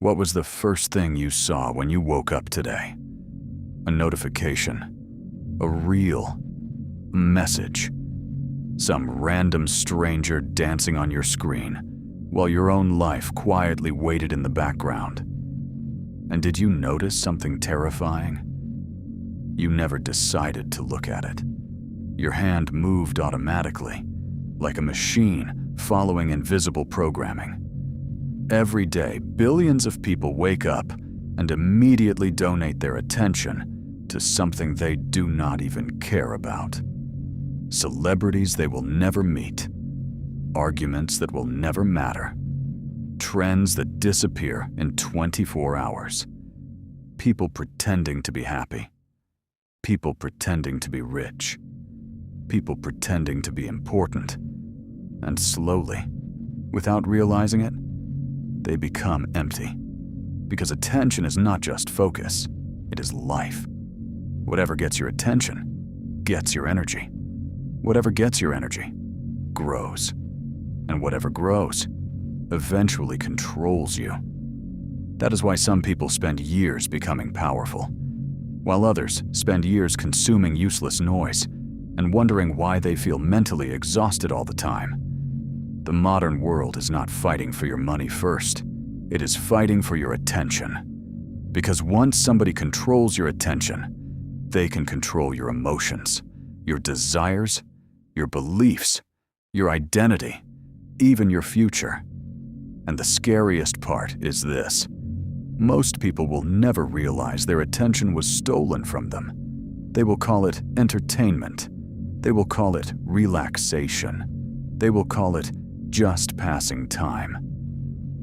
What was the first thing you saw when you woke up today? A notification, a reel, a message, some random stranger dancing on your screen while your own life quietly waited in the background. And did you notice something terrifying? You never decided to look at it. Your hand moved automatically, like a machine following invisible programming. Every day, billions of people wake up and immediately donate their attention to something they do not even care about. Celebrities they will never meet, arguments that will never matter, trends that disappear in 24 hours, people pretending to be happy, people pretending to be rich, people pretending to be important, and slowly, without realizing it, they become empty. Because attention is not just focus, it is life. Whatever gets your attention gets your energy. Whatever gets your energy grows. And whatever grows eventually controls you. That is why some people spend years becoming powerful, while others spend years consuming useless noise and wondering why they feel mentally exhausted all the time. The modern world is not fighting for your money first. It is fighting for your attention. Because once somebody controls your attention, they can control your emotions, your desires, your beliefs, your identity, even your future. And the scariest part is this. Most people will never realize their attention was stolen from them. They will call it entertainment. They will call it relaxation. They will call it just passing time.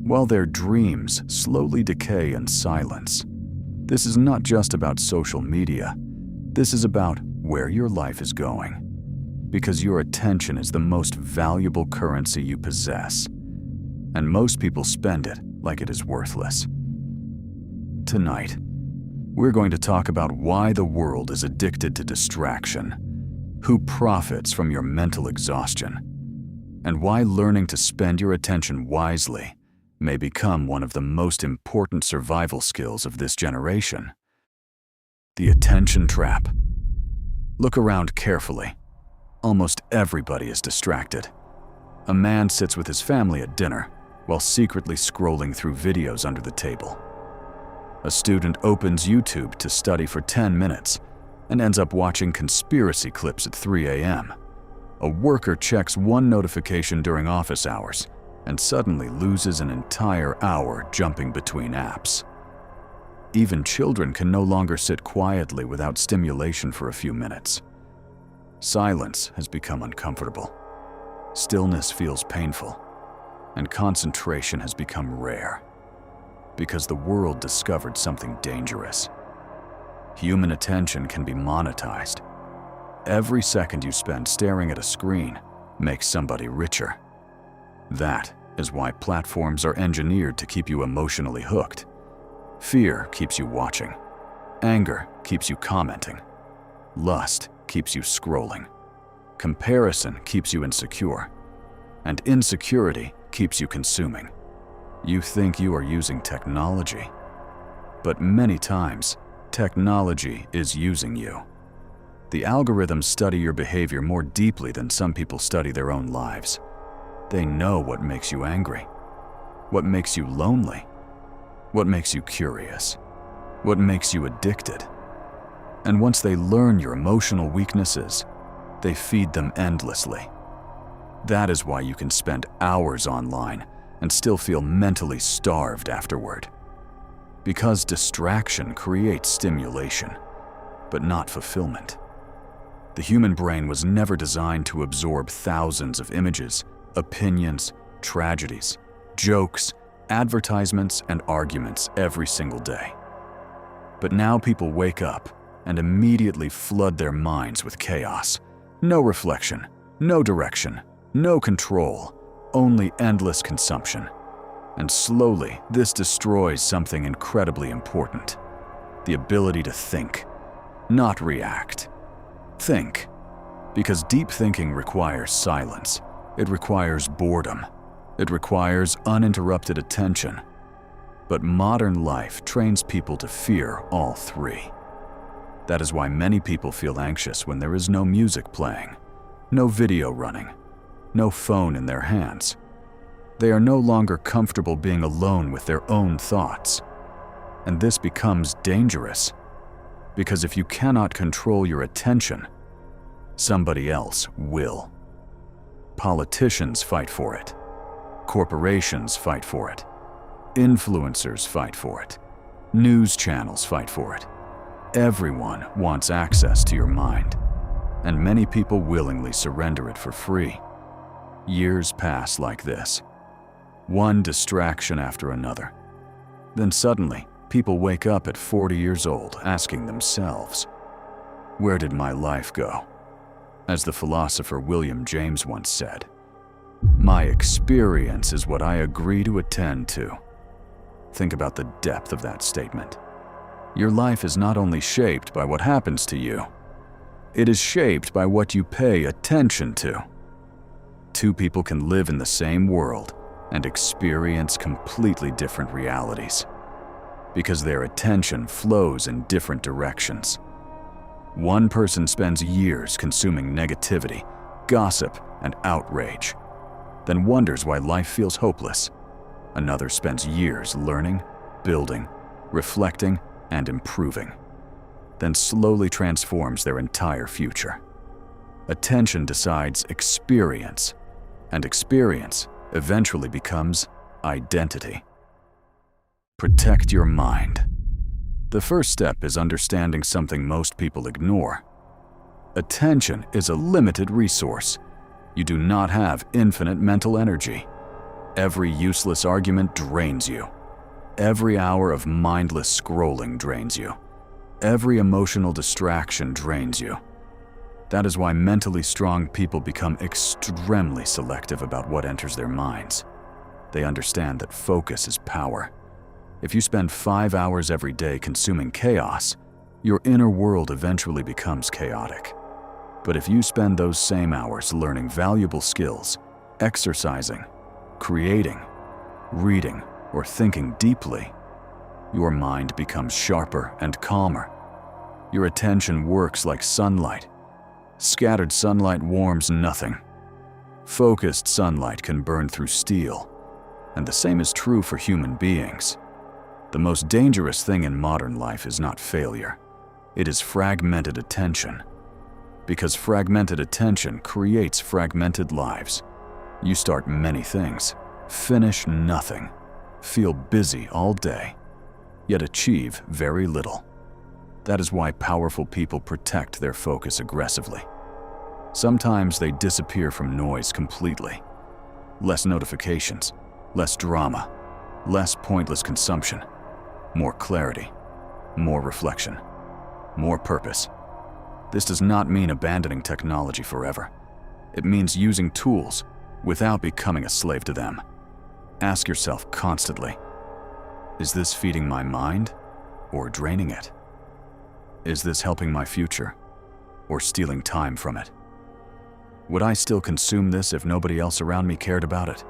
While their dreams slowly decay in silence, this is not just about social media. This is about where your life is going. Because your attention is the most valuable currency you possess. And most people spend it like it is worthless. Tonight, we're going to talk about why the world is addicted to distraction, who profits from your mental exhaustion, and why learning to spend your attention wisely may become one of the most important survival skills of this generation. The attention trap. Look around carefully. Almost everybody is distracted. A man sits with his family at dinner while secretly scrolling through videos under the table. A student opens YouTube to study for 10 minutes and ends up watching conspiracy clips at 3 a.m. A worker checks one notification during office hours and suddenly loses an entire hour jumping between apps. Even children can no longer sit quietly without stimulation for a few minutes. Silence has become uncomfortable. Stillness feels painful, and concentration has become rare. Because the world discovered something dangerous. Human attention can be monetized. Every second you spend staring at a screen makes somebody richer. That is why platforms are engineered to keep you emotionally hooked. Fear keeps you watching. Anger keeps you commenting. Lust keeps you scrolling. Comparison keeps you insecure. And insecurity keeps you consuming. You think you are using technology, but many times, technology is using you. The algorithms study your behavior more deeply than some people study their own lives. They know what makes you angry, what makes you lonely, what makes you curious, what makes you addicted. And once they learn your emotional weaknesses, they feed them endlessly. That is why you can spend hours online and still feel mentally starved afterward. Because distraction creates stimulation, but not fulfillment. The human brain was never designed to absorb thousands of images, opinions, tragedies, jokes, advertisements, and arguments every single day. But now people wake up and immediately flood their minds with chaos. No reflection, no direction, no control, only endless consumption. And slowly, this destroys something incredibly important: the ability to think, not react. Think. Because deep thinking requires silence. It requires boredom. It requires uninterrupted attention. But modern life trains people to fear all three. That is why many people feel anxious when there is no music playing, no video running, no phone in their hands. They are no longer comfortable being alone with their own thoughts. And this becomes dangerous, because if you cannot control your attention, somebody else will. Politicians fight for it. Corporations fight for it. Influencers fight for it. News channels fight for it. Everyone wants access to your mind, and many people willingly surrender it for free. Years pass like this, one distraction after another. Then suddenly, people wake up at 40 years old asking themselves, "Where did my life go?" As the philosopher William James once said, "My experience is what I agree to attend to." Think about the depth of that statement. Your life is not only shaped by what happens to you, it is shaped by what you pay attention to. Two people can live in the same world and experience completely different realities, because their attention flows in different directions. One person spends years consuming negativity, gossip, and outrage, then wonders why life feels hopeless. Another spends years learning, building, reflecting, and improving, then slowly transforms their entire future. Attention decides experience, and experience eventually becomes identity. Protect your mind. The first step is understanding something most people ignore. Attention is a limited resource. You do not have infinite mental energy. Every useless argument drains you. Every hour of mindless scrolling drains you. Every emotional distraction drains you. That is why mentally strong people become extremely selective about what enters their minds. They understand that focus is power. If you spend 5 hours every day consuming chaos, your inner world eventually becomes chaotic. But if you spend those same hours learning valuable skills, exercising, creating, reading, or thinking deeply, your mind becomes sharper and calmer. Your attention works like sunlight. Scattered sunlight warms nothing. Focused sunlight can burn through steel, and the same is true for human beings. The most dangerous thing in modern life is not failure. It is fragmented attention. Because fragmented attention creates fragmented lives. You start many things, finish nothing, feel busy all day, yet achieve very little. That is why powerful people protect their focus aggressively. Sometimes they disappear from noise completely. Less notifications, less drama, less pointless consumption, more clarity, more reflection, more purpose. This does not mean abandoning technology forever. It means using tools without becoming a slave to them. Ask yourself constantly, is this feeding my mind or draining it? Is this helping my future or stealing time from it? Would I still consume this if nobody else around me cared about it?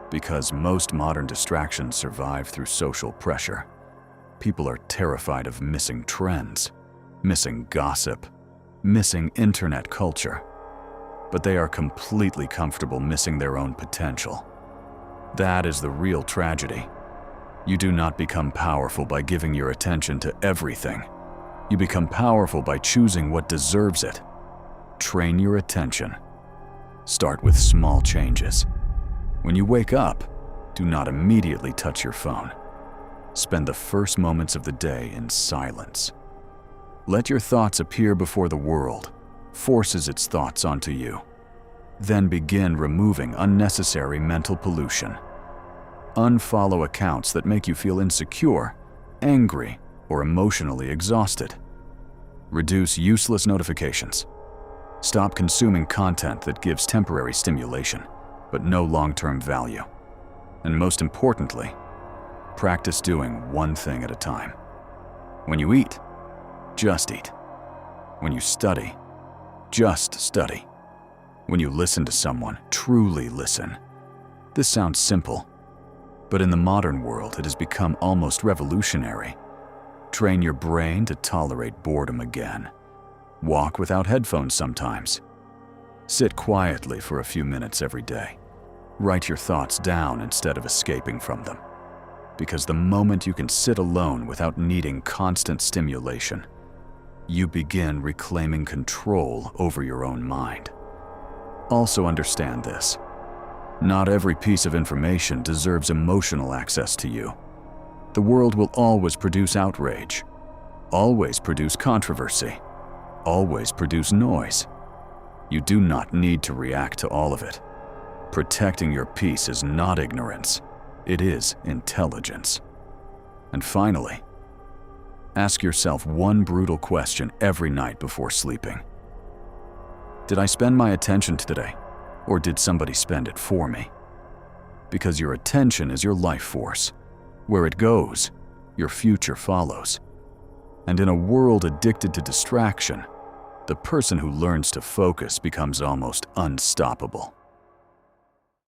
Because most modern distractions survive through social pressure. People are terrified of missing trends, missing gossip, missing internet culture. But they are completely comfortable missing their own potential. That is the real tragedy. You do not become powerful by giving your attention to everything. You become powerful by choosing what deserves it. Train your attention. Start with small changes. When you wake up, do not immediately touch your phone. Spend the first moments of the day in silence. Let your thoughts appear before the world forces its thoughts onto you. Then begin removing unnecessary mental pollution. Unfollow accounts that make you feel insecure, angry, or emotionally exhausted. Reduce useless notifications. Stop consuming content that gives temporary stimulation, but no long-term value. And most importantly, practice doing one thing at a time. When you eat, just eat. When you study, just study. When you listen to someone, truly listen. This sounds simple, But in the modern world, it has become almost revolutionary. Train your brain to tolerate boredom again. Walk without headphones sometimes. Sit quietly for a few minutes every day. Write your thoughts down instead of escaping from them. Because the moment you can sit alone without needing constant stimulation, you begin reclaiming control over your own mind. Also understand this. Not every piece of information deserves emotional access to you. The world will always produce outrage, always produce controversy, always produce noise. You do not need to react to all of it. Protecting your peace is not ignorance, it is intelligence. And finally, ask yourself one brutal question every night before sleeping. Did I spend my attention today, or did somebody spend it for me? Because your attention is your life force. Where it goes, your future follows. And in a world addicted to distraction, the person who learns to focus becomes almost unstoppable.